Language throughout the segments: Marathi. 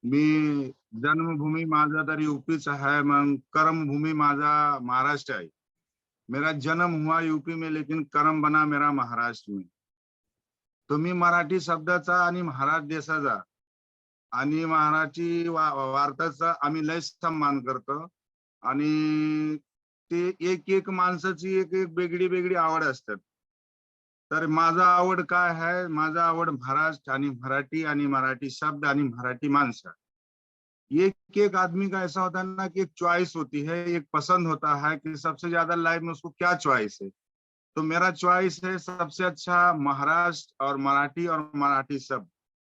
मी जन्मभूमी माझा तर यूपीच है, मग कर्मभूमी माझा महाराष्ट्र आहे. मेरा जन्म हुआ यूपी में, लेकिन कर्म बना मेरा महाराष्ट्र में. तुम्ही मराठी शब्दाचा आणि महाराष्ट्र देशाचा आणि मराठी वार्ताचा आम्ही लय सन्मान करतो. आणि ते एक एक माणसाची एक एक वेगळी वेगळी आवड असतात. तर माझा आवड काय आहे, माझा आवड महाराष्ट्र आणि मराठी आणि मराठी शब्द आणि मराठी माणसं. एक एक आदमी का ऐसा होता है ना कि एक चॉइस होती है, एक पसंद होता है कि सबसे ज्यादा लाइफ में उसको क्या चॉइस है. तो मेरा चॉइस है सबसे अच्छा महाराष्ट्र और मराठी शब्द.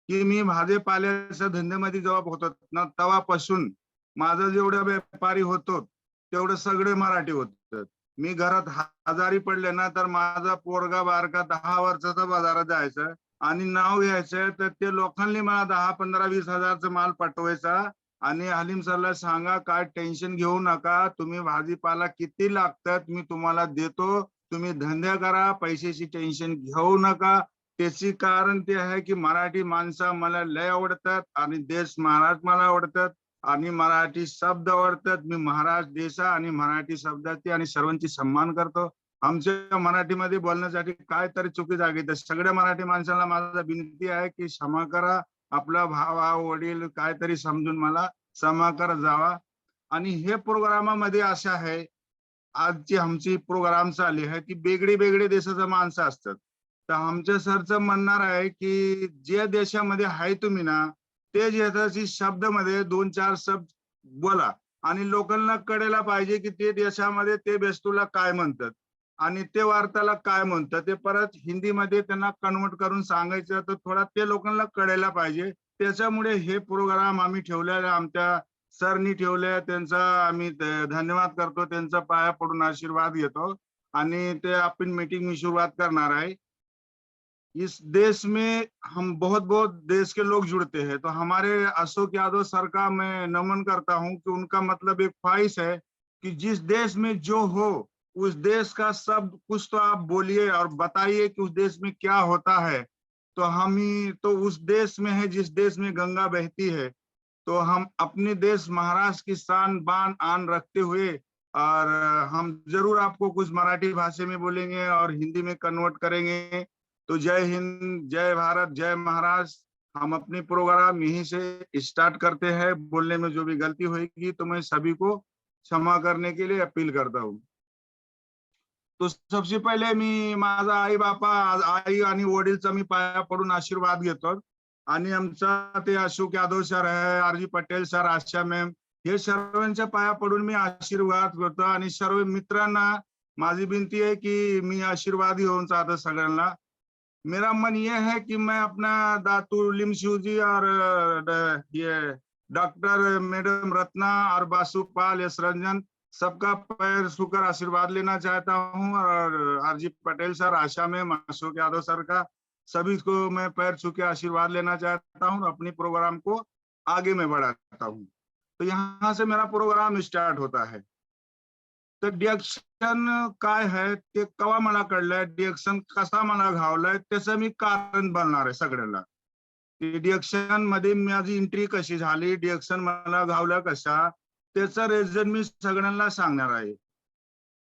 की मी भाजीपाल्याच्या धंद्यामध्ये जेव्हा होतो ना तेव्हापासून माझं जेवढं व्यापारी होतो तेवढं सगळे मराठी होत. मी घरात आजारी पडले ना तर माझा पोरगा बारका 10 वर्षाचा बाजारात जायचं आणि नाव घ्यायचं तर ते लोकांनी मला 10-15-20 हजारचा माल पाठवायचा. आणि हलीम सरला सांगा काय टेन्शन घेऊ नका, तुम्ही भाजीपाला किती लागतात मी तुम्हाला देतो, तुम्ही धंदा करा, पैशाची टेन्शन घेऊ नका. त्याची कारण ते आहे की मराठी माणसं मला लय आवडतात आणि देश महाराष्ट्र मला आवडतात आणि मराठी शब्द आवडतात. मी महाराष्ट्र देशा आणि मराठी शब्दाची आणि सर्वांची सन्मान करतो. आमच्या मराठीमध्ये बोलण्यासाठी काय तरी चुकी जागे तर सगळ्या मराठी माणसांना माझा विनंती आहे की क्षमा करा. आपला भाव वडील काहीतरी समजून मला क्षमा करत जावा. आणि हे प्रोग्रामामध्ये असे आहे, आजची आमची प्रोग्राम चालली आहे ती वेगळी वेगळी देशाचं माणसं असतात. तर आमच्या सरचं म्हणणार आहे की जे देशामध्ये आहे तुम्ही ना ते देशाची शब्दामध्ये 2-4 शब्द बोला आणि लोकांना कळायला पाहिजे की ते देशामध्ये ते वस्तूला काय म्हणतात आणि ते वार्ताला काय म्हणतात. ते परत हिंदीमध्ये त्यांना कन्वर्ट करून सांगायचं तर थोडा ते लोकांना कळायला पाहिजे. त्याच्यामुळे हे प्रोग्राम आम्ही ठेवलेला आमच्या सरनी ठेवले, त्यांचा आम्ही धन्यवाद करतो, त्यांचा पाया पडून आशीर्वाद घेतो. आणि ते आपण मीटिंग में शुरुआत करना रहा है. इस देश में हम बहुत बहुत देश के लोग जुड़ते हैं, तो हमारे अशोक यादव सर का मैं नमन करता हूं कि उनका मतलब एक ख्वाहिश है कि जिस देश में जो हो उस देश का शब्द कुछ तो आप बोलिए और बताइए कि उस देश में क्या होता है. तो हम ही तो उस देश में है जिस देश में गंगा बहती है. तो हम अपने देश महाराष्ट्र की शान बान आन रखते हुए और हम जरूर आपको कुछ मराठी भाषा में बोलेंगे और हिंदी में कन्वर्ट करेंगे. तो जय हिंद, जय भारत, जय महाराष्ट्र. हम अपने प्रोग्राम यहीं से स्टार्ट करते हैं. बोलने में जो भी गलती होगी तो मैं सभी को क्षमा करने के लिए अपील करता हूँ. तो सबसे पहिले मी माझा आई बापा आई आणि वडीलचा मी पाया पडून आशीर्वाद घेतो. आणि आमचा ते अशोक यादव सर आहे, आर.जी. पटेल सर, आशा मॅम, हे सर्वांच्या पाया पडून मी आशीर्वाद करतो. आणि सर्व मित्रांना माझी विनंती है कि मी आशीर्वाद घेऊन चाहतो सगळ्यांना. मेरा मन ये है कि मैं अपना दातू लिमशिव जी और ये डॉक्टर मैडम रत्ना और बासुपाल यश रंजन सबका पैर छूकर आशीर्वाद लेना चाहता हूँ. और आर.जी. पटेल सर, आशा में अशोक यादव सर का सभी को मैं पैर छू के आशीर्वाद लेना चाहता हूँ. अपने प्रोग्राम को आगे में बढ़ाता हूँ. तो यहाँ से मेरा प्रोग्राम स्टार्ट होता है. तर डिएक्शन काय आहे ते कवा मला कळलंय, डिएक्शन कसा मला घावलाय त्याचं मी कारण बनणार आहे सगळ्यांना. डिएक्शन मध्ये माझी एंट्री कशी झाली, डिएक्शन मला घावला कशा, त्याचा रिझन मी सगळ्यांना सांगणार आहे.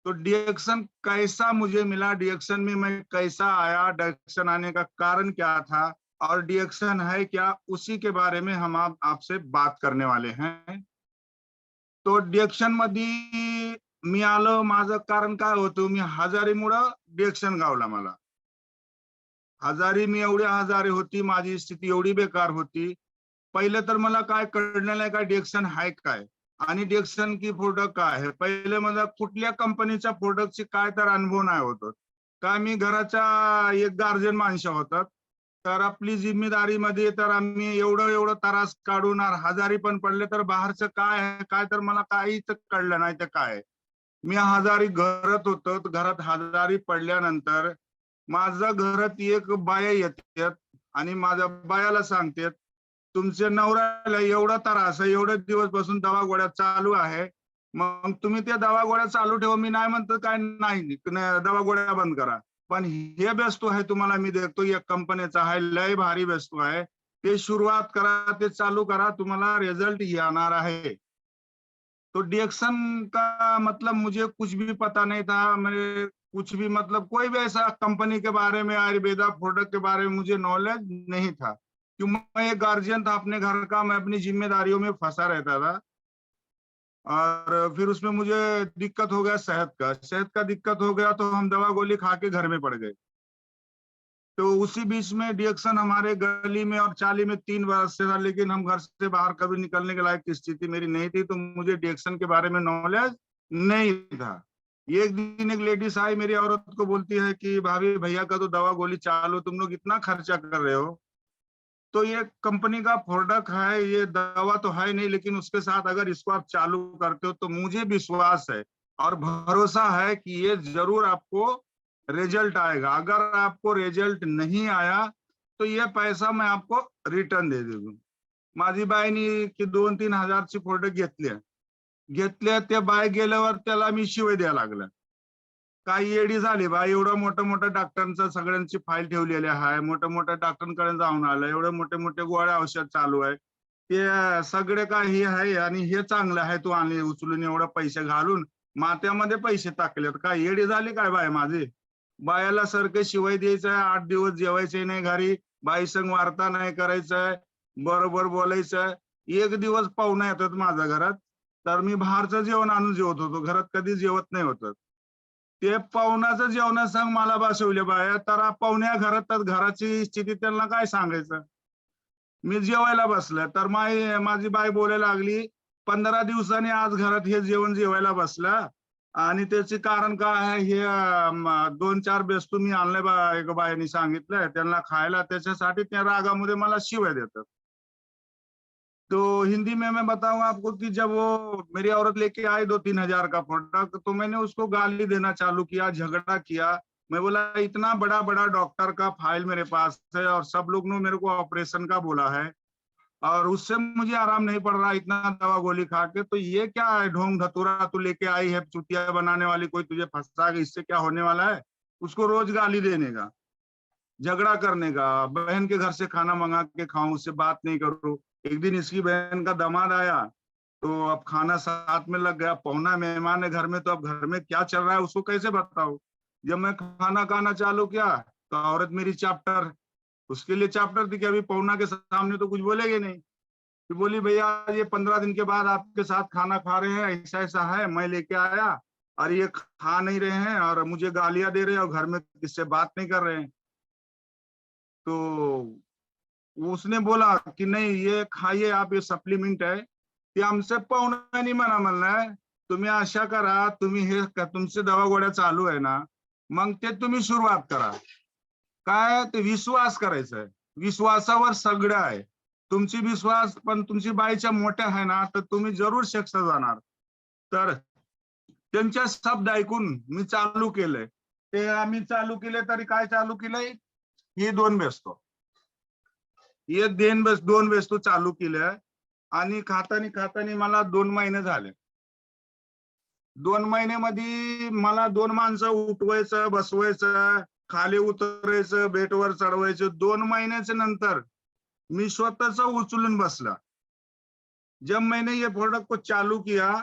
तो डिएक्शन कैसा मुझे मिला, डिएक्शन में मैं कैसा आया, डिएक्शन आने का कारण क्या था और डिएक्शन है क्या, उसी के बारे में हम आपसे बात करने वाले हैं. तो डिएक्शन मध्ये मी आलो, माझं कारण काय होतं, मी हजारीमुळं डिएक्शन गावला मला. हजारी मी एवढी आजारी होती, माझी स्थिती एवढी बेकार होती. पहिलं तर मला काय कळलं नाही का डिएक्शन आहे काय आणि डिएक्शन की प्रोडक्ट काय आहे. पहिले मला कुठल्या कंपनीच्या प्रोडक्टची काय तर अनुभव नाही होत. काय मी घराच्या एक गार्जियन माणसं होतात. तर आपली जिम्मेदारीमध्ये तर आम्ही एवढं एवढं त्रास काढून हजारी पण पडले तर बाहेरचं काय आहे काय तर मला काहीच कळलं नाही ते काय. मी हजारी घरात होतो, घरात हजारी पडल्यानंतर माझ्या घरात एक बाया येतात आणि माझ्या बायाला सांगतात तुमच्या नवऱ्याला एवढा त्रास आहे, एवढे दिवस बसून दवा गोळ्या चालू आहे, मग तुम्ही त्या दवा गोळ्या चालू ठेवा. मी नाही म्हणतो काय नाही, दवा गोळ्या बंद करा. पण हे वस्तू आहे तुम्हाला मी देतो, एक कंपनीचा आहे, लय भारी वस्तू आहे. ते शुरुआत करा, ते चालू करा, तुम्हाला रिजल्ट येणार आहे. तो डिएक्शन का मतलब मुझे कुछ भी पता नहीं था, मेरे कुछ भी मतलब कोई भी ऐसा कंपनी के बारे में, आयुर्वेदा प्रोडक्ट के बारे में मुझे नॉलेज नहीं था, क्यों मैं एक गार्जियन था अपने घर का, मैं अपनी जिम्मेदारियों में फंसा रहता था। और फिर उसमें मुझे दिक्कत हो गया सेहत का दिक्कत हो गया, तो हम दवा गोली खा के घर में पड़ गए। तो उसी बीच में डिएक्शन हमारे गली में और चाली में 3 वर्ष से था, लेकिन हम घर से बाहर कभी निकलने के लायक की स्थिति मेरी नहीं थी, तो मुझे डिएक्शन के बारे में नॉलेज नहीं था। एक दिन एक लेडीज आई, मेरी औरत को बोलती है कि भाभी भैया का तो दवा गोली चालू, तुम लोग इतना खर्चा कर रहे हो, तो ये कंपनी का प्रोडक्ट है, ये दवा तो है नहीं, लेकिन उसके साथ अगर इसको आप चालू करते हो तो मुझे विश्वास है और भरोसा है कि ये जरूर आपको रिजल्ट आएगा। अगर आपको रिजल्ट नहीं आया तो ये पैसा मैं आपको रिटर्न दे देतो। माझी बाईनी की 2-3 हजारची प्रोडक्ट घेतले, त्या बाय गेल्यावर त्याला मी शिवाय द्यायला लागला, काही येडी झाली बा, एवढं मोठं मोठं डॉक्टरांचं सगळ्यांची फाईल ठेवलेली आहे, मोठ्या मोठ्या डॉक्टरांकडे जाऊन आलं, एवढे मोठे मोठे गोळ्या औषध चालू आहे, ते सगळे काही आहे आणि हे चांगलं आहे, तू आणले उचलून एवढं पैसे घालून मात्यामध्ये पैसे टाकलेत, काय येडी झाली काय बाय माझी? बायाला सारखं शिवाय द्यायचंय, 8 दिवस जेवायचे नाही घरी, बाई संग वार्ता नाही करायचंय, बरोबर बोलायचंय। एक दिवस पाहुणा येतात माझ्या घरात, तर मी बाहेरचं जेवण आणून जेवत होतो, घरात कधी जेवत नाही होतं। ते पाहुणाचं जेवण सांग मला बसवले बाया, तर पाहुण्या घरात घराची स्थिती त्यांना काय सांगायचं? मी जेवायला बसलं तर माझी बाई बोलायला लागली, 15 दिवसांनी आज घरात हे जेवण जेवायला बसला आणि त्याचे कारण काय आहे, हे 2-4 वस्तू मी आणले, एक बाईने सांगितलंय त्यांना खायला, त्याच्यासाठी त्या रागामध्ये मला शिव्या देतात। तो हिंदी में मैं बताऊं आपको कि जब वो मेरी औरत लेके आई 2-3 हजार का प्रोडक्ट, तो मैंने उसको गाली देना चालू किया, झगड़ा किया। मैं बोला इतना बड़ा बड़ा डॉक्टर का फाइल मेरे पास है और सब लोग ने मेरे को ऑपरेशन का बोला है और उससे मुझे आराम नहीं पड़ रहा इतना दवा गोली खा के, तो ये क्या है ढोंग धतूरा तू लेके आई है, चुटिया बनाने वाली, कोई तुझे फंसा के, इससे क्या होने वाला है? उसको रोज गाली देने का, झगड़ा करने का, बहन के घर से खाना मंगा के खाऊं, उससे बात नहीं करूं। एक दिन इसकी बहन का दामाद आया, तो अब खाना साथ में लग गया, पहुना मेहमान है घर में, तो अब घर में क्या चल रहा है उसको कैसे बताऊं? जब मैं खाना खाना चालू किया तो औरत मेरी चैप्टर, उसके लिए चैप्टर थी कि अभी पहुना के सामने तो कुछ बोलेगे नहीं। तो बोली भैया ये 15 दिन के बाद आपके साथ खाना खा रहे हैं, ऐसा ऐसा है, मैं लेके आया और ये खा नहीं रहे हैं और मुझे गालियां दे रहे हैं और घर में किससे बात नहीं कर रहे हैं। तो उसने बोला की नाही ये खाइए आप, ये सप्लिमेंट आहे, ते आमच्या पाहुण्यांनी मला म्हणलंय तुम्ही अशा करा, तुम्ही हे तुमचे दवा गोळ्या चालू आहे ना, मग ते तुम्ही सुरुवात करा। काय ते विश्वास करायचा आहे, विश्वासावर सगळं आहे। तुमची विश्वास पण तुमची बाईच्या मोठ्या आहे ना, तर तुम्ही जरूर सक्सेस जाणार। तर त्यांच्या शब्द ऐकून मी चालू केलंय, ते आम्ही चालू केले, तरी काय चालू केलंय, ही 2 वस्तू, हे 2 वस्तू चालू केल्या आणि खातानी खातानी मला 2 महिने झाले। 2 महिन्यामध्ये मला 2 माणसं उठवायचं, बसवायचं, खाली उतरायचं, बेटवर चढवायचं। 2 महिन्याच्या नंतर मी स्वतःच उचलून बसला। जब मैंने ये प्रोडक्ट को चालू किया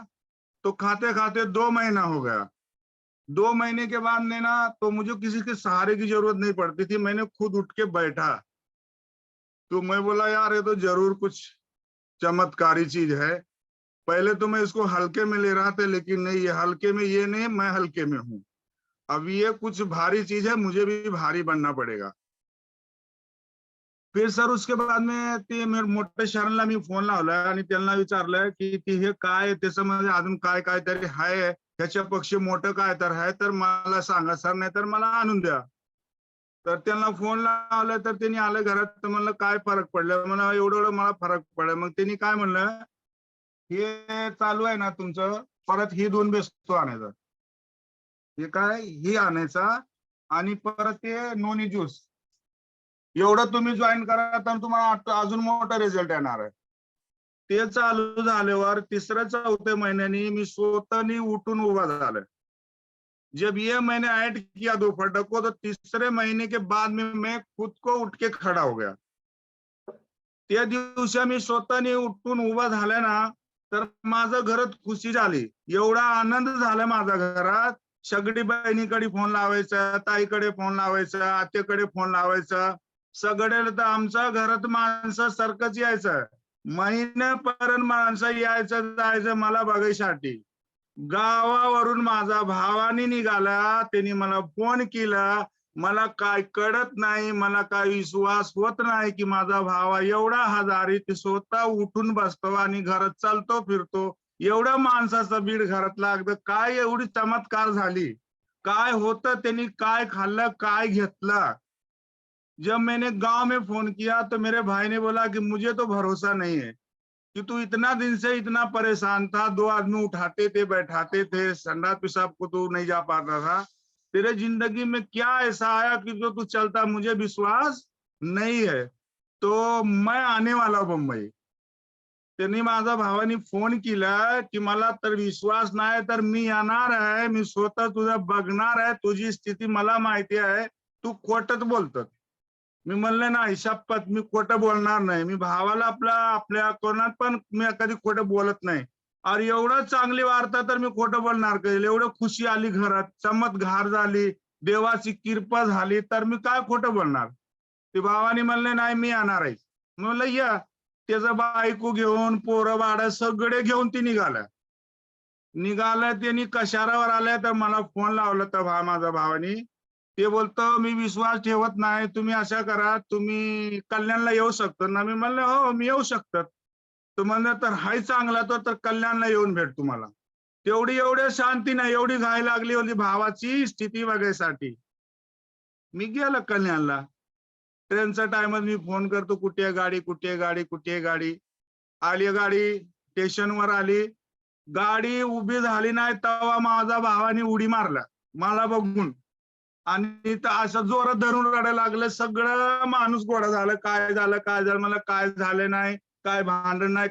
तो खाते खाते 2 महीना हो गया। 2 महीने के बाद ने ना, तो मुझे किसी के सहारे की जरूरत नहीं पड़ती थी, मैंने खुद उठ के बैठा। तो मैं बोला यार ये तो जरूर कुछ चमत्कारी चीज है। पहले तो मैं इसको हल्के में ले रहा था, लेकिन नहीं, ये हल्के में ये नहीं, मैं हल्के में हूँ। अब ये कुछ भारी चीज है, मुझे भी भारी बनना पड़ेगा। फिर सर उसके बाद में ते मोठ्या शहराला मी फोन लावलाय आणि त्यांना विचारलंय की ते हे काय, त्याच्यामध्ये अजून काय काय तरी आहे, ह्याच्यापेक्षा मोठं काय तर आहे तर मला सांगा सर, नाही तर मला आणून द्या। तर त्यांना फोन लावला तर त्यांनी आले घरात, तर म्हणलं काय फरक पडला, मला एवढं एवढं मला फरक पडला। मग त्यांनी काय म्हणलं, हे चालू आहे ना तुमचं, परत ही 2 वस्तू आणायचं, हे काय ही आणायचा आणि परत ते नोनी ज्यूस, एवढं तुम्ही जॉईन करा तर तुम्हाला अजून मोठा रिझल्ट येणार आहे। ते चालू झाल्यावर 3-4 महिन्यानी मी स्वतःनी उठून उभा झालोय। जब ये मैंने ऐड किया 2 प्रोडक्ट को, तो तीसरे महीने के बाद में मैं खुद को उठ के खड़ा हो गया। त्या दिवशी मी स्वतःने उठून उभा झाले ना, तर माझं घरात खुशी झाली. एवढा आनंद झाला माझ्या घरात. सगळी बहिणीकडे फोन लावायचा, ताईकडे फोन लावायचा, आत्याकडे फोन लावायचा. सगळ्याला तर आमच्या घरात माणसं सारखंच यायचं. महिन्यापर्यंत माणसं यायचं जायचं मला बघायसाठी. गावावरून माझा भावानी निघाला, त्यांनी मला फोन केला. मला काय कळत नाही, मला काय विश्वास होत नाही की माझा भावा एवढा आजारी ते स्वतः उठून बसतो आणि घरात चालतो फिरतो. एवढ्या माणसाचं बीड घरात लागतं, काय एवढी चमत्कार झाली, काय होतं, त्यांनी काय खाल्लं, काय घेतलं. जब मैंने गांव में फोन किया तो मेरे भाई ने बोला कि मुझे तो भरोसा नहीं है कि तू इतना दिन से इतना परेशान था, 2 आदमी उठाते थे बैठाते थे, संडास पेशाब को तू नहीं जा पाता था, तेरे जिंदगी में क्या ऐसा आया कि जो तू चलता, मुझे विश्वास नहीं है, तो मैं आने वाला हूं मुंबई. त्यांनी माझ्या भावानी फोन केला की मला तर विश्वास नाही, तर मी येणार आहे, मी स्वतः तुझं बघणार आहे, तुझी स्थिती मला माहिती आहे, तू खोटच बोलतो. मी म्हणलं नाही, शपथ मी खोटं बोलणार नाही. मी भावाला आपल्या कोणात पण मी कधी खोटं बोलत नाही. अरे एवढं चांगली वार्ता तर मी खोटं बोलणार का? एवढं खुशी आली घरात, चमत्कार झाली, देवाची कृपा झाली, तर मी काय खोटं बोलणार? ते भावाने म्हणले नाही मी येणार आहे. म्हणलं या. त्याचं बायको घेऊन पोरं बाळ सगळे घेऊन ती निघालं त्यांनी कशारावर आल्या, तर मला फोन लावला तर माझ्या भावानी. ते बोलतो मी विश्वास ठेवत नाही, तुम्ही अशा करा, तुम्ही कल्याणला येऊ शकतो ना? मी म्हणलं हो मी येऊ शकतो. तो म्हणलं तर हाय चांगला, तर कल्याणला येऊन भेट तुम्हाला. तेवढी एवढ्या शांती नाही, एवढी घाई लागली होती भावाची स्थिती बघायसाठी. मी गेलो कल्याणला. ट्रेनचा टाइमच मी फोन करतो, कुठे आहे गाडी, कुठे आहे गाडी, कुठे आहे गाडी. आली गाडी, स्टेशनवर आली. गाडी उभी झाली नाही तेव्हा माझ्या भावाने उडी मारला मला बघून, आणि असं जोरात धरून रडायला लागलं. सगळं माणूस गोळा झालं, काय झालं काय झालं, मला काय झालं नाही, काय भांडण नाही,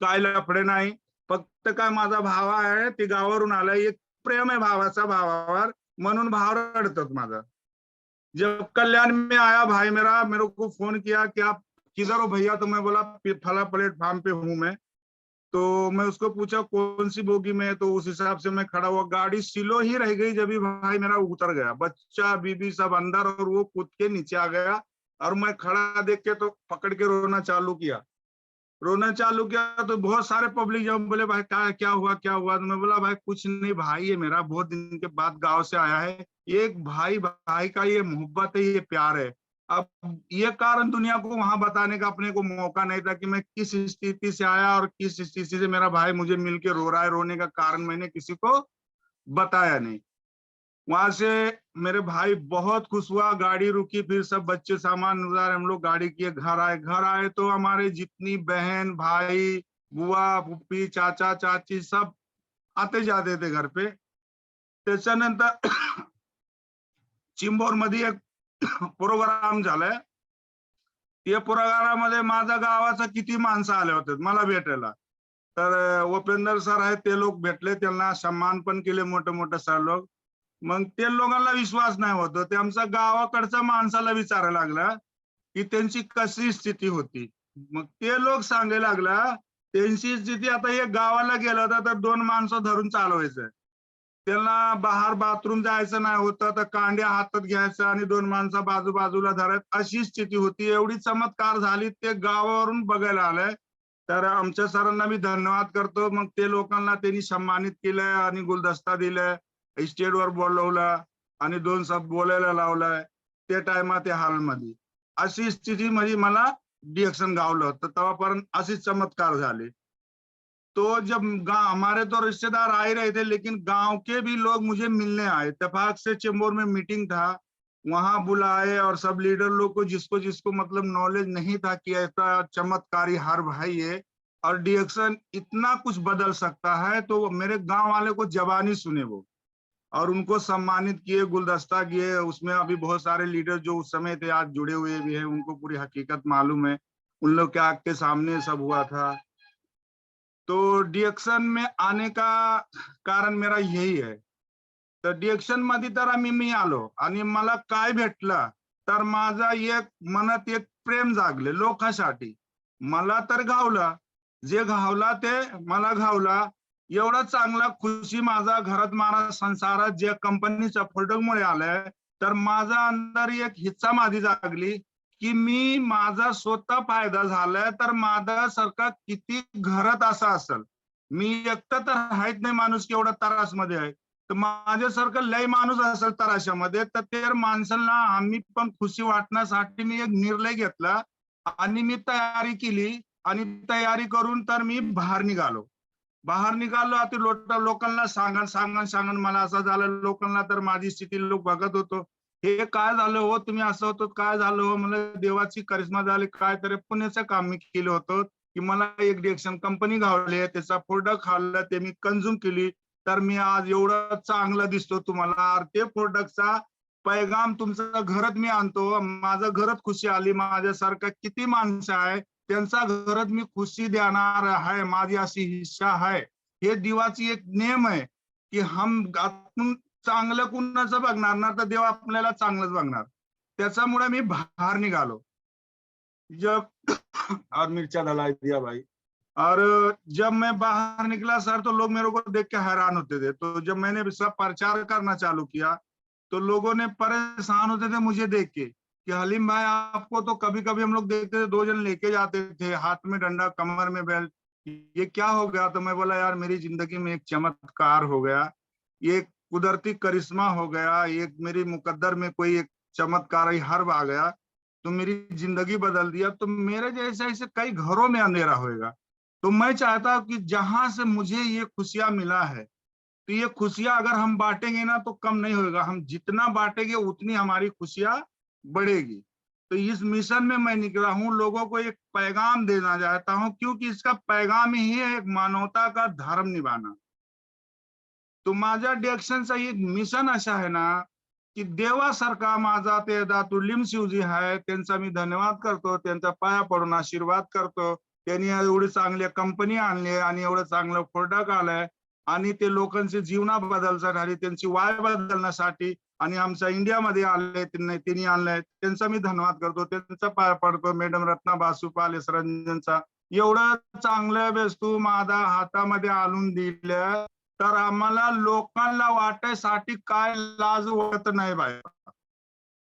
काय लफडे नाही, फक्त काय माझा भाव आहे ते गावावरून आलाय, एक प्रेम आहे भावाचा भावावर, म्हणून भाव रडतात माझा. जब कल्याण में आया भाई मेरे को फोन किया कि आप किधर हो भैया, तो मैं बोला फला प्लेटफार्म पे हूँ मैं. तो मैं उसको पूछा कौन सी बोगी में, तो उस हिसाब से मैं खड़ा हुआ. गाड़ी सिलो ही रह गई जब भी भाई मेरा उतर गया, बच्चा बीबी सब अंदर, और वो कूद के नीचे आ गया. और मैं खड़ा देख के तो पकड़ के रोना चालू किया तो बहुत सारे पब्लिक जब बोले भाई क्या हुआ क्या हुआ, तो मैं बोला भाई कुछ नहीं, भाई है मेरा, बहुत दिन के बाद गांव से आया है. एक भाई भाई का ये मोहब्बत है, ये प्यार है. अब ये कारण दुनिया को वहां बताने का अपने को मौका नहीं था कि मैं किस स्थिति से आया और किस स्थिति से मेरा भाई मुझे मिलके रो रहा है. रोने का कारण मैंने किसी को बताया नहीं. वहां से मेरे भाई बहुत खुश हुआ. गाड़ी रुकी, फिर सब बच्चे सामान उतारे, हम लोग गाड़ी किए, घर आए तो हमारे जितनी बहन भाई बुआ फुप्पी चाचा चाची सब आते जाते थे घर पे. त्याच्यानंतर चिंबोर मध्ये एक प्रोग्राम झालाय. त्या प्रोग्रामामध्ये माझ्या गावाचं किती माणसं आले होते मला भेटायला. तर उपेंद्र सर आहेत, ते लोक भेटले, त्यांना सन्मान पण केले मोठे मोठे सर लोक. मग ते लोकांना विश्वास नाही होत, ते आमच्या गावाकडच्या माणसाला विचारायला लागला की त्यांची कशी स्थिती होती. मग ते लोक सांगायला लागला त्यांची स्थिती, आता एक गावाला गेला होता तर 2 माणसं धरून चालवायचं, त्यांना बाहेर बाथरूम जायचं नाही होतं, तर कांड्या हातात घ्यायचं आणि 2 माणसं बाजूला धरत, अशी स्थिती होती. एवढी चमत्कार झाली, ते गावावरून बघायला आलंय. तर आमच्या सरांना मी धन्यवाद करतो. मग ते लोकांना त्यांनी सन्मानित केलं आणि गुलदस्ता दिलं, स्टेजवर बोलवलं आणि 2 शब्द बोलायला लावलंय त्या टायमात त्या हॉलमध्ये. अशी स्थिती म्हणजे मला डिएक्शन गावलं होतं, तेव्हापर्यंत अशीच चमत्कार झाले. तो जब हमारे तो रिश्तेदार आ ही रहे थे, लेकिन गांव के भी लोग मुझे मिलने आए. इत्तेफाक से चेंबूर में मीटिंग था, वहां बुलाए, और सब लीडर लोग को जिसको जिसको मतलब नॉलेज नहीं था कि ऐसा चमत्कारी हर भाई है और डिएक्शन इतना कुछ बदल सकता है, तो मेरे गांव वाले को जबानी सुने वो, और उनको सम्मानित किए, गुलदस्ता किए. उसमें अभी बहुत सारे लीडर जो उस समय थे आज जुड़े हुए भी हैं, उनको पूरी हकीकत मालूम है, उन लोग के आग के सामने सब हुआ था. तो डिएक्शन में आने का कारण मेरा यही आहे. तर डिएक्शन मध्ये तर मी आलो आणि मला काय भेटलं, तर माझा एक मनात एक प्रेम जागले लोकांसाठी. मला तर घावला, जे घावला ते मला घावला. एवढा चांगला खुशी माझा घरात माझा संसारात जे कंपनीच्या प्रोडक्टमुळे आलंय, तर माझा अंदर एक हिस्सा माझी जागली की मी माझा स्वतः फायदा झालाय, तर माझा सारखा किती घरात असा असेल. मी एकटा तर आहेत नाही माणूस की एवढा त्रासमध्ये आहे. तर माझ्यासारखं लय माणूस असेल तराशामध्ये, तर त्या माणसांना आम्ही पण खुशी वाटण्यासाठी मी एक निर्णय घेतला आणि मी तयारी केली आणि तयारी करून तर मी बाहेर निघालो. बाहेर निघालो आता लोकांना सांगा मला असं झालं. लोकांना तर माझी स्थिती लोक बघत होतो. हे काय झालं हो, तुम्ही असं होतं काय झालं हो, मला देवाची करिश्मा झाली काय. तर पुण्याचं काम मी केलं होतं की मला एक डिएक्शन कंपनी घावली, त्याचा प्रोडक्ट खाल्लं, ते मी कंझ्युम केली, तर मी आज एवढं चांगलं दिसतो तुम्हाला. ते प्रोडक्टचा पैगाम तुमच्या घरात मी आणतो. माझ्या घरात खुशी आली. माझ्यासारखं किती माणसं आहे त्यांचा घरात मी खुशी देणार आहे. माझी अशी इच्छा आहे. हे देवाची एक नियम आहे की आपण चांगलं कुणाचं बघणार ना, तर देव आपल्याला चांगलंच बघणार. त्याच्यामुळे मी बाहेर निघालो. जब और मिर्चा डला दिया भाई। और जब मैं बाहर निकला सर, तो लोग मेरे को देख के हैरान होते थे। तो जब मैंने सब प्रचार करना चालू किया, तो लोगों ने परेशान होते थे मुझे देख के कि हलीम भाई आपको तो कभी कभी हम लोग देखते थे 2 जन लेके जाते थे, हाथ में डंडा कमर में बेल्ट, ये क्या हो गया। तो मैं बोला यार मेरी जिंदगी में एक चमत्कार हो गया, ये कुदरती करिश्मा हो गया, एक मेरी मुकद्दर में कोई एक चमत्कारी हर्ब आ गया, तो मेरी जिंदगी बदल दिया। तो मेरे जैसे ऐसे कई घरों में अंधेरा होएगा। तो मैं चाहता हूँ कि जहां से मुझे ये खुशियां मिला है, तो ये खुशियां अगर हम बांटेंगे ना तो कम नहीं होगा, हम जितना बांटेंगे उतनी हमारी खुशियां बढ़ेगी। तो इस मिशन में मैं निकला हूँ, लोगों को एक पैगाम देना चाहता हूँ, क्योंकि इसका पैगाम ही है एक मानवता का धर्म निभाना। तो माझ्या डिएक्शनचा एक मिशन असा आहे ना की देवासारखा माझा ते दातुलिम शिवजी आहे, त्यांचा मी धन्यवाद करतो, त्यांचा पाया पडून आशीर्वाद करतो. त्यांनी एवढी चांगली कंपनी आणली आणि एवढं चांगलं प्रोडक्ट आलंय आणि ते लोकांचे जीवना बदलण्यासाठी, त्यांची वाय बदलण्यासाठी आणि आमच्या इंडियामध्ये आले, त्यांनी आणलंय, त्यांचा मी धन्यवाद करतो, त्यांचा पाया पडतो. मॅडम रत्ना बासुपाल रंजनचा एवढं चांगलं वस्तू माझ्या हातामध्ये आणून दिलं, तर आम्हाला लोकांना वाटायसाठी काय लाज वाटत नाही बाहेर.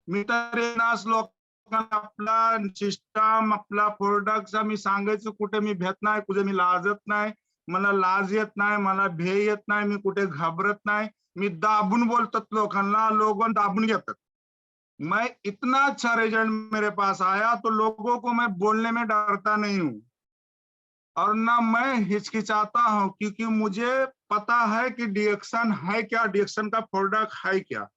मी तर लोकांना आपला सिस्टम आपला प्रोडक्टचा मी सांगायचं कुठे मी भेट नाही, कुठे मी लाजत नाही, मला लाज येत नाही, मला भय येत नाही, मी कुठे घाबरत नाही. मी दाबून बोलतात लोकांना, लोक दाबून घेतात. मैं इतना अच्छा रिजल्ट मेरे पास आया तो लोगों को मैं बोलने में डरता नहीं हूँ और ना मैं हिचकिचाता हूँ, क्योंकि मुझे पता है कि डिएक्शन है क्या, डिएक्शन का प्रोडक्ट है क्या।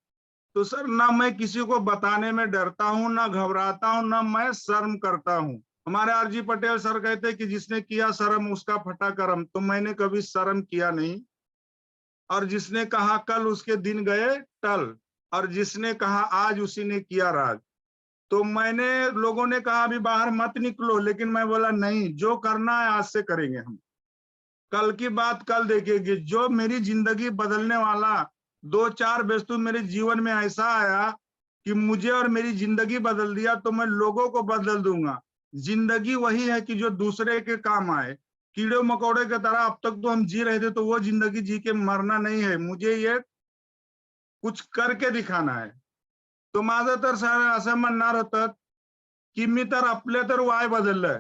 तो सर ना मैं किसी को बताने में डरता हूँ, ना घबराता हूँ, ना मैं शर्म करता हूँ। हमारे आरजी पटेल सर कहते हैं कि जिसने किया शर्म उसका फटा करम, तो मैंने कभी शर्म किया नहीं। और जिसने कहा कल उसके दिन गए टल, और जिसने कहा आज उसी ने किया राज। तो मैंने, लोगों ने कहा अभी बाहर मत निकलो, लेकिन मैं बोला नहीं, जो करना है आज से करेंगे हम, कल की बात कल देखेंगे। जो मेरी जिंदगी बदलने वाला 2-4 वस्तु मेरे जीवन में ऐसा आया कि मुझे और मेरी जिंदगी बदल दिया, तो मैं लोगों को बदल दूंगा। जिंदगी वही है कि जो दूसरे के काम आए। कीड़े मकोड़े की तरह अब तक तो हम जी रहे थे, तो वो जिंदगी जी के मरना नहीं है, मुझे ये कुछ करके दिखाना है। तो माझं तर सर असं म्हणणार होतं की मी तर आपले तर वाय बदललंय,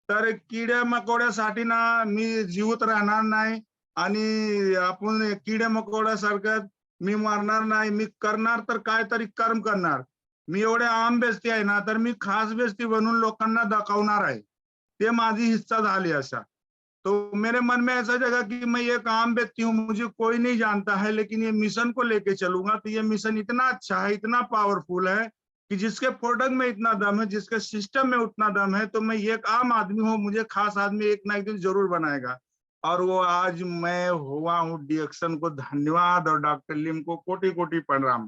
तर किड्या मकोड्यासाठी ना मी जीवित राहणार नाही आणि आपण किड्या मकोड्यासारखं मी मरणार नाही, मी करणार तर काहीतरी कर्म करणार। मी एवढे आम बेस्ती आहे ना, तर मी खास बेस्ती बनून लोकांना दाखवणार आहे, ते माझी इच्छा झाली अशा। तो मेरे मन में ऐसा जगह कि मैं एक आम व्यक्ति हूँ, मुझे कोई नहीं जानता है, लेकिन ये मिशन को लेके चलूंगा। तो ये मिशन इतना अच्छा है, इतना पावरफुल है कि जिसके प्रोडक्ट में इतना दम है, जिसके सिस्टम में उतना दम है, तो मैं एक आम आदमी हूँ, मुझे खास आदमी एक ना एक दिन जरूर बनाएगा। और वो आज मैं हुआ हूँ। डिएक्शन को धन्यवाद और डॉक्टर लिम को कोटि कोटि प्रणाम।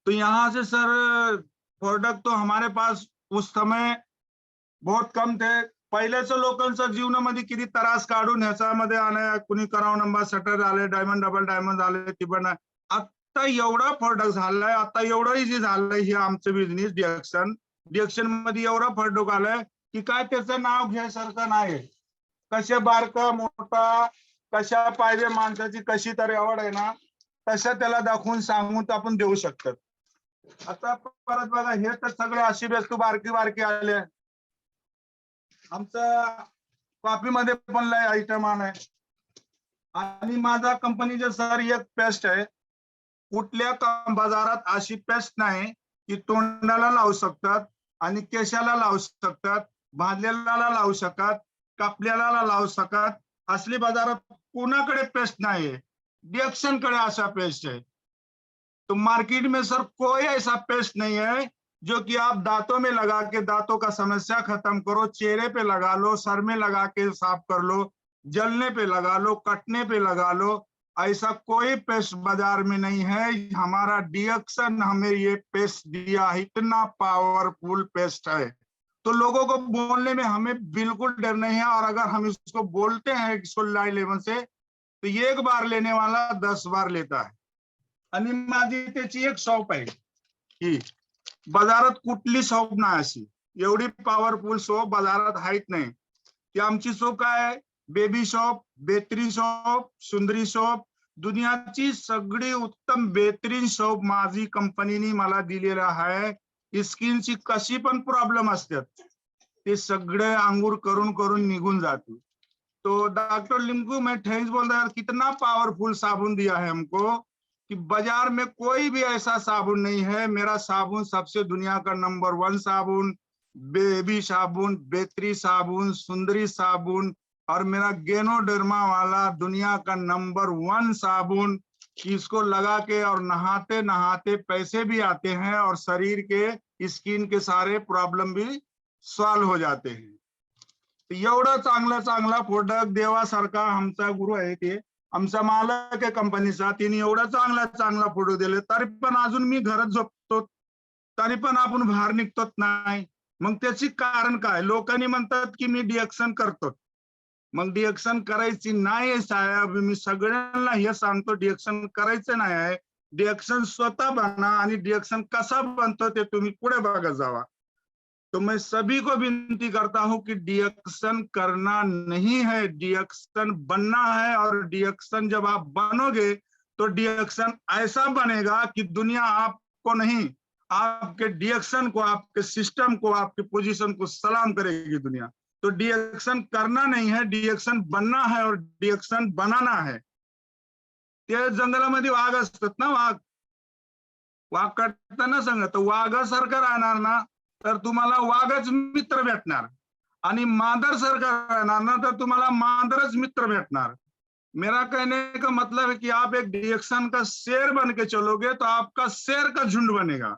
तो यहाँ से सर प्रोडक्ट तो हमारे पास उस समय बहुत कम थे। पहिल्याच्या लोकांचा जीवनामध्ये किती त्रास काढून ह्याच्यामध्ये आले, कुणी कराव नंबर शटर आले, डायमंड डबल डायमंड आले, तिबन आता एवढा प्रोडक्ट झालाय, आता एवढं इझी झालंय हे आमचं बिझनेस डिएक्शन मध्ये एवढा प्रोडक्ट आलाय की काय त्याचं नाव घ्यायसारखं नाही. कशा बारका मोठा कशा पाहिजे माणसाची कशी तरी आवड आहे ना, तशा त्याला दाखवून सांगून तर आपण देऊ शकतात. आता परत बघा, हे तर सगळे अशी वस्तू बारकी बारकी आले. आमचं कॉफीमध्ये पण लय आयटम आहे. आणि माझा कंपनीचे सर एक पेस्ट आहे, कुठल्या बाजारात अशी पेस्ट नाही की तोंडाला लावू शकतात आणि केशाला लावू शकतात, भाजलेला लावू शकतात, कापलेला लावू शकतात. असली बाजारात कोणाकडे पेस्ट नाही. डिएक्शन कडे असा पेस्ट है. तो मार्केट में सर कोई ऐसा पेस्ट नहीं है जो कि आप दांतों में लगा के दांतों का समस्या खत्म करो, चेहरे पे लगा लो, सर में लगा के साफ कर लो, जलने पे लगा लो, कटने पे लगा लो. ऐसा कोई पेस्ट बाजार में नहीं है. हमारा डिएक्शन हमें ये पेस्ट दिया है, इतना पावरफुल पेस्ट है. तो लोगों को बोलने में हमें बिल्कुल डर नहीं है. और अगर हम इसको बोलते हैं इसको लाइव लेवल से, तो एक बार लेने वाला 10 बार लेता है. आणि माझी त्याची एक शॉप आहे ही, बाजारात कुठली शॉप नाही अशी, एवढी पॉवरफुल शॉप बाजारात आहेत नाही. ती आमची शॉप काय आहे, बेबी शॉप, बेहतरीन शॉप, सुंदरी शॉप, दुनियाची सगळी उत्तम बेहतरीन शॉप माझी कंपनीने मला दिलेला आहे. स्किनची कशी पण प्रॉब्लेम असतात ते सगळे अंगूर करून करून निघून जाते. तो डॉक्टर लिंकू मैं थैंक्स बोल रहा है, कितना पावरफुल साबुन दिया है हमको कि बाजार में कोई भी ऐसा साबुन नहीं है. मेरा साबुन सबसे दुनिया का नंबर 1 साबुन, बेबी साबुन, बेहतरी साबुन, सुंदरी साबुन, और मेरा गेनोडर्मा वाला दुनिया का नंबर 1 साबुन. इसको लगा के और नहाते नहाते पैसे भी आते हैं और शरीर के स्किन के सारे प्रॉब्लम भी सॉल्व हो जाते हैं. एवढा चांगला चांगला प्रोडक्ट देवासारखा आमचा गुरु आहे, ते आमचा मालक आहे कंपनीचा, तिने एवढा चांगला चांगला प्रोडक्ट दिले, तरी पण अजून मी घरात झोपतो, तरी पण आपण बाहेर निघतोच नाही. मग त्याची कारण काय, लोकांनी म्हणतात की मी डिएक्शन करतो. मग डिएक्शन करायची नाही साहेब, मी सगळ्यांना हे सांगतो डिएक्शन करायचं नाही आहे. डिएक्शन स्वतः बना आणि डिएक्शन कसा बनतो ते तुम्ही पुढे बघत जावा. तो मैं सभी को विनती करता हूं कि डिएक्शन करना नहीं है, डिएक्शन बनना है. और डिएक्शन जब आप बनोगे तो डिएक्शन ऐसा बनेगा कि दुनिया आपको नहीं, आपके डिएक्शन को, आपके सिस्टम को, आपके पोजीशन को सलाम करेगी दुनिया. तो डिएक्शन करना नहीं है, डिएक्शन बनना है और डिएक्शन बनाना है. ते जंगलामध्ये वाघ असतात ना, वाघ काढताना सांगत वाघासारखं राहणार ना तर तुम्हाला वाघच मित्र भेटणार, आणि मांजर सारखं राहणार ना तर तुम्हाला मांजरच मित्र भेटणार. मेरा कहने का मतलब है कि आप एक डिएक्शन का शेर बन के चलोगे तो आपका शेर का झुंड बनेगा.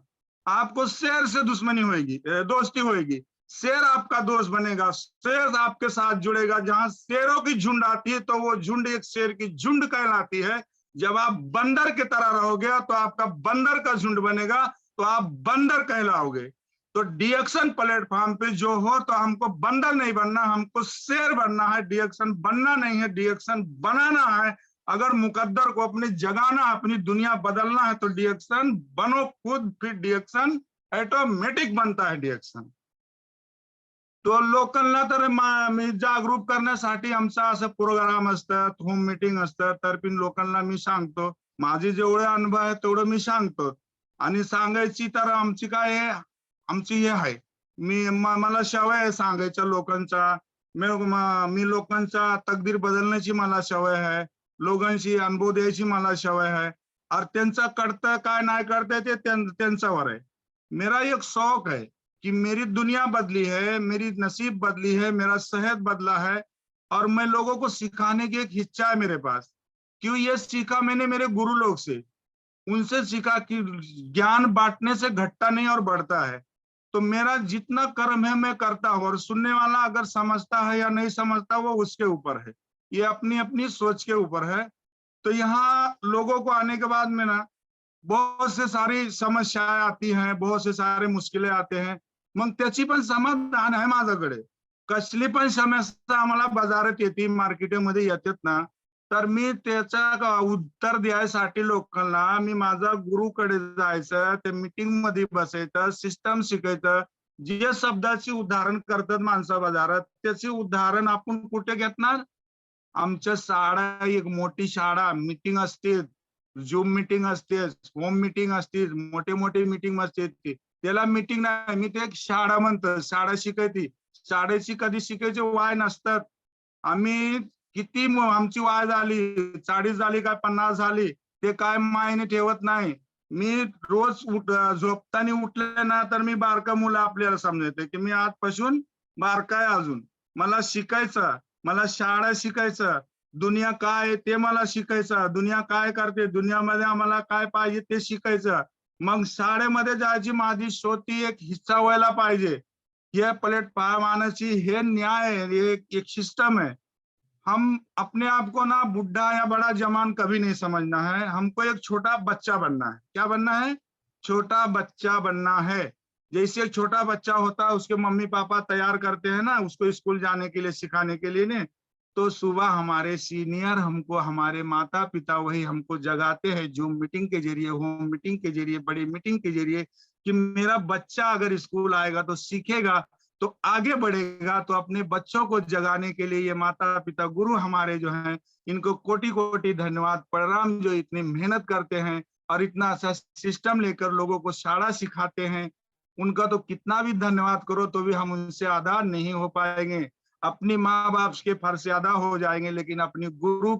आपको शेर से दुश्मनी होगी, दोस्ती होगी. शेर आपका दोस्त बनेगा, शेर आपके साथ जुड़ेगा. जहां शेरों की झुंड आती है तो वो झुंड एक शेर की झुंड कहलाती है. जब आप बंदर की तरह रहोगे तो आपका बंदर का झुंड बनेगा, तो आप बंदर कहलाओगे. तो डिएक्शन प्लेटफॉर्म पे जो हो तो हमको बंदर नहीं बनना, हमको शेर बनना है. डिएक्शन बनना नहीं है, डिएक्शन बनाना है. अगर मुकद्दर को अपनी जगाना, अपनी दुनिया बदलना है तो डिएक्शन बनो खुद, फिर डिएक्शन ऑटोमेटिक बनता है डिएक्शन. तो लोकांना तर मी जागरूक करण्यासाठी आमचा असं प्रोग्राम असतात, होम मीटिंग असतात, तर पण लोकांना मी सांगतो, माझे जेवढे अनुभव आहे तेवढं मी सांगतो. आणि सांगायची तर आमची काय आहे, आमची हे आहे, मला सवय आहे सांगायच्या लोकांचा. मी लोकांचा तकदीर बदलण्याची मला सवय आहे, लोकांशी अनुभव द्यायची मला सवय आहे. और त्यांचा करता काय नाही करता ते त्यांच्यावर आहे. मेरा एक शौक है कि मेरी दुनिया बदली है, मेरी नसीब बदली है, मेरा सेहत बदला है. और मैं लोगों को सिखाने की एक इच्छा है मेरे पास. क्यों ये सीखा मैंने मेरे गुरु लोग से, उनसे सीखा कि ज्ञान बांटने से घटता नहीं और बढ़ता है. तो मेरा जितना कर्म है मैं करता हूँ, और सुनने वाला अगर समझता है या नहीं समझता वो उसके ऊपर है, ये अपनी अपनी सोच के ऊपर है. तो यहाँ लोगों को आने के बाद में ना बहुत से सारी समस्याएं आती हैं, बहुत से सारे मुश्किलें आते हैं. मग त्याची पण समाधान आहे माझ्याकडे. कसली पण समस्या आम्हाला बाजारात येते, मार्केटमध्ये येतात ना, तर मी त्याचा उत्तर द्यायसाठी लोकांना मी माझा गुरुकडे जायचं, ते मीटिंग मध्ये बसायचं, सिस्टम शिकायचं, जे शब्दाची उदाहरण करतात माणसं बाजारात, त्याची उदाहरण आपण कुठे घेणार? आमच्या शाळा, एक मोठी शाळा, मीटिंग असते, झूम मीटिंग असते, होम मीटिंग असते, मोठे मोठे मीटिंग असते. त्याला मीटिंग नाही, मी ते एक शाळा म्हणतो. शाळा शिकायची, शाळेची कधी शिकायचे वाय नसतात. आम्ही किती आमची वाय झाली, 40 झाली काय 50 झाली, ते काय मायने ठेवत नाही. मी रोज झोपताना उठले ना, तर मी बारका मुलं आपल्याला समजते की मी आजपासून बारका आहे अजून. मला शिकायचं, मला शाळा शिकायचं, दुनिया काय आहे ते मला शिकायचं, दुनिया काय करते, दुनियामध्ये आम्हाला काय पाहिजे ते शिकायचं. मग शाळेमध्ये जायची माझी स्वतः एक हिस्सा व्हायला पाहिजे. ये प्लेटफॉर्म आण्याची हे न्याय है, ये एक सिस्टम है. हम अपने आप को ना बुढ़ा या बड़ा जवान कभी नहीं समझना है, हमको एक छोटा बच्चा बनना है। क्या बनना है? छोटा बच्चा बनना है। जैसे एक छोटा बच्चा होता है, उसके मम्मी पापा तैयार करते हैं ना उसको स्कूल जाने के लिए, सिखाने के लिए ने, तो सुबह हमारे सीनियर हमको, हमारे माता पिता वही हमको जगाते हैं जूम मीटिंग के जरिए, होम मीटिंग के जरिए, बड़ी मीटिंग के जरिए, कि मेरा बच्चा अगर स्कूल आएगा तो सीखेगा, तो आगे बढ़ेगा। तो अपने बच्चों को जगाने के लिए ये माता पिता गुरु हमारे जो हैं, इनको कोटि कोटि धन्यवाद प्रणाम, जो इतनी मेहनत करते हैं और इतना अच्छा सिस्टम लेकर लोगों को शाला सिखाते हैं। उनका तो कितना भी धन्यवाद करो तो भी हम उनसे आधा नहीं हो पाएंगे। अपनी माँ बाप के फर्ज से अदा हो जाएंगे, लेकिन अपनी गुरु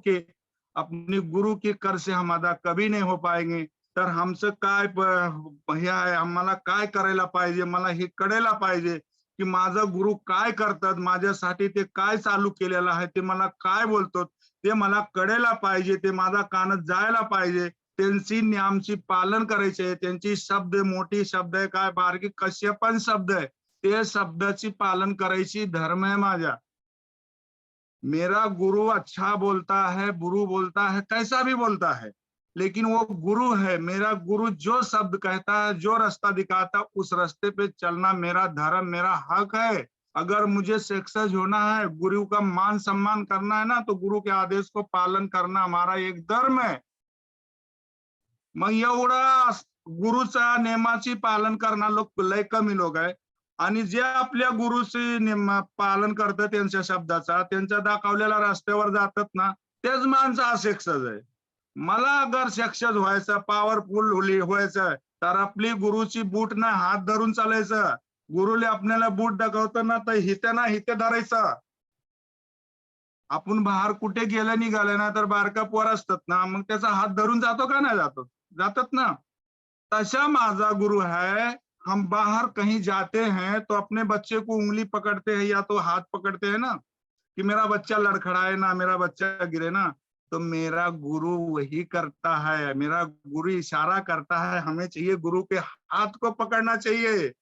के कर से हम अदा कभी नहीं हो पाएंगे। तर आमचं काय हे आहे, आम्हाला काय करायला पाहिजे, मला हे कळायला पाहिजे की माझा गुरु काय करतात, माझ्यासाठी ते काय चालू केलेलं आहे, ते मला काय बोलतात ते मला कळायला पाहिजे, ते माझा कानात जायला पाहिजे, त्यांची नियमची पालन करायचे, त्यांची शब्द मोठी शब्द आहे काय बारकी कसे पण शब्द आहे, ते शब्दाची पालन करायची धर्म है माझा। मेरा गुरु अच्छा बोलता है, गुरु बोलता है, कैसा भी बोलता है, लेकिन वो गुरु है। मेरा गुरु जो शब्द कहता है, जो रास्ता दिखाता है, उस रास्ते पे चलना मेरा धर्म, मेरा हक है। अगर मुझे सक्सेस होना है, गुरु का मान सम्मान करना है ना, तो गुरु के आदेश को पालन करना हमारा एक धर्म है। मग एवढा गुरुचा नियमाची पालन करणारे लोक लय कमी लोक आहे, आणि जे आपल्या गुरुचे पालन करतात त्यांच्या शब्दाचा, त्यांच्या दाखवलेल्या रस्त्यावर जातात ना, तेच माणसं असक्सेस आहे। मला अगर सक्सेस व्हायचं, पॉवरफुल व्हायचं, तर आपली गुरुची बूट ना हात धरून चालायचं। गुरुले आपल्याला बूट दाखवतो ना, तर हिते ना हिते धरायचं। आपण बाहेर कुठे गेलं निघालं ना, तर बारका पोर असतात ना, मग त्याचा हात धरून जातो का नाही जातो? जातात ना। तैसा माझा गुरु है। हम बाहर कहीं जाते हैं तो अपने बच्चे को उंगली पकड़ते हैं या तो हाथ पकड़ते हैं ना, कि मेरा बच्चा लड़खड़ाए ना, मेरा बच्चा गिरे ना, तो मेरा गुरु वही करता है। मेरा गुरु इशारा करता है, हमें चाहिए गुरु के हाथ को पकड़ना चाहिए,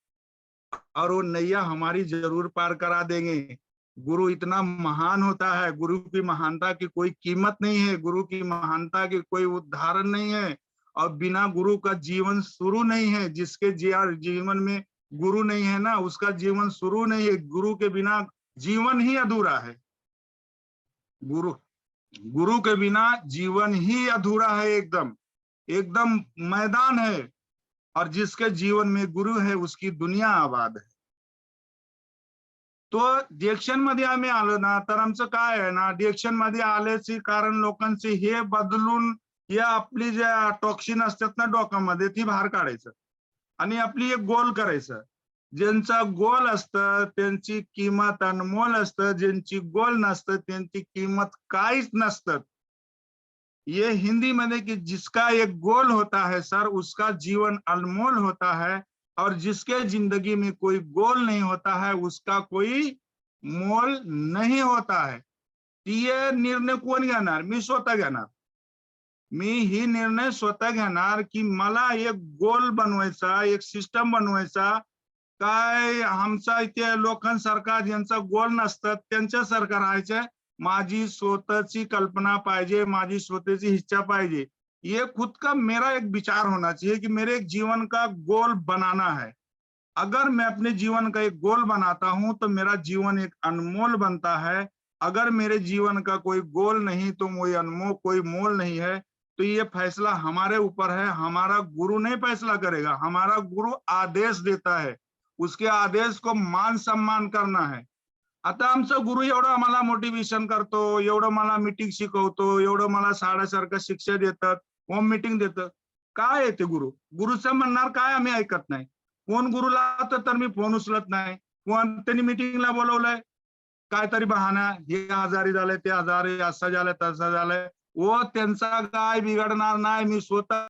और वो नैया हमारी जरूर पार करा देंगे। गुरु इतना महान होता है, गुरु की महानता की कोई कीमत नहीं है, गुरु की महानता की कोई उदाहरण नहीं है, और बिना गुरु का जीवन शुरू नहीं है। जिसके जीवन में गुरु नहीं है ना, उसका जीवन शुरू नहीं है। गुरु के बिना जीवन ही अधूरा है। गुरु गुरु के बिना जीवन ही अधूरा है, एकदम एकदम मैदान है। और जिसके जीवन में गुरु है उसकी दुनिया आबाद है। तो डिएक्शन मध्ये आम्ही आलो ना, तर आमचं काय आहे ना, डिएक्शन मध्ये आल्याचे कारण लोकांचे हे बदलून, हे आपली जे टॉक्सिन असतात ना डोक्यामध्ये, ती बाहेर काढायचं आणि आपली एक गोल करायचं। ज्यांचा गोल असतं त्यांची किंमत अनमोल असतं, ज्यांची गोल नसतं त्यांची किंमत काहीच नसतं। ये हिंदी में कि जिसका एक गोल होता है सर, उसका जीवन अनमोल होता है, और जिसके जिंदगी में कोई गोल नहीं होता है उसका कोई मोल नहीं होता है। ये निर्णय कोण घेणार? मी स्वतः घेणार। मी ही निर्णय स्वतः घेणार की मला एक गोल बनवायचा, एक सिस्टम बनवायचा। काय आमचा इथे लोकांसारखा ज्यांचा गोल नसतात त्यांच्यासारखं राहायचं। माझी स्वतःची कल्पना पाहिजे, माझी स्वतःची इच्छा पाहिजे। ये खुद का मेरा एक विचार होना चाहिए कि मेरे एक जीवन का गोल बनाना है। अगर मैं अपने जीवन का एक गोल बनाता हूं तो मेरा जीवन एक अनमोल बनता है। अगर मेरे जीवन का कोई गोल नहीं तो कोई अनमोल, कोई मोल नहीं है। तो ये फैसला हमारे ऊपर है, हमारा गुरु नहीं फैसला करेगा, हमारा गुरु आदेश देता है। उसके आदेश को मान सम्मान करना है. आता आमचा गुरु एवढं आम्हाला मोटिवेशन करतो, एवढं मला मीटिंग शिकवतो, एवढं मला साड्यासारखं शिक्षा देतात, होम मीटिंग देतात. काय आहे ते गुरु? गुरुचं म्हणणार काय आम्ही ऐकत नाही. फोन गुरुला लावतो तर मी फोन उचलत नाही. त्यांनी मीटिंगला बोलवलंय, काहीतरी बहाणा, हे आजारी झाले, ते आजारी, असं झालं, तसं झालंय. व त्यांचा काय बिघडणार नाही. मी स्वतः